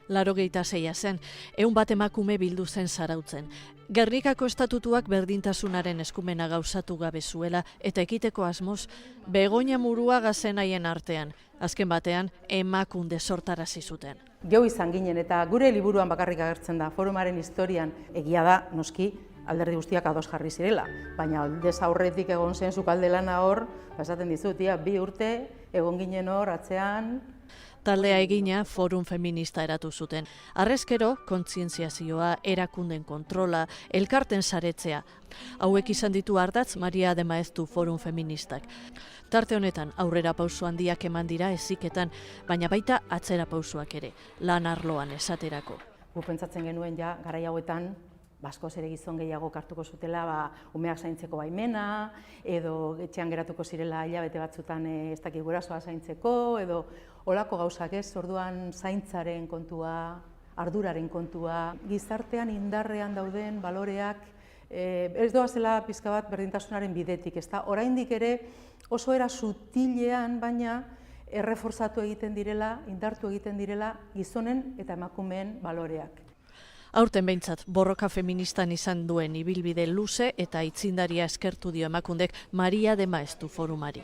86 zen, 100 bat emakume bildu zen Zarautzen. Gernikako estatutuak berdintasunaren eskumena gauzatu gabe zuela eta ekiteko asmoz, Begoña Muruaga zen haien artean. Azken batean, emakunde sortarazi zuten. Geu izan ginen eta gure liburuan bakarrik agertzen da, forumaren historian egia da, noski, alderdi guztiak ados jarri zirela. Baina aldez aurretik egon zen sukalde lana hor, esaten dizut, 2 urte egon ginen hor atzean. Taldea egina forum feminista eratu zuten. Harrezkero, kontzientziazioa, erakunden kontrola, elkarten saretzea. Hauek izan ditu ardatz Maria de Maeztu forum feministak. Tarte honetan aurrera pauso handiak eman dira heziketan, baina baita atzera pausoak ere, lan arloan esaterako. Gu pentsatzen genuen ja, garai hauetan, askoz ere gizon gehiago hartuko zutela umeak zaintzeko baimena, edo etxean geratuko zirela hilabete batzutan ez dakit gurasoa zaintzeko, edo olako gauzak ez, orduan zaintzaren kontua, arduraren kontua, gizartean indarrean dauden baloreak, ez doazela pizka bat berdintasunaren bidetik, ezta? Oraindik ere oso era sutilean, baina erreforzatu egiten direla, indartu egiten direla gizonen eta emakumeen baloreak. Aurten behintzat, borroka feministan izan duen ibilbide luze eta aitzindaria eskertu dio emakundek Maria de Maeztu forumari.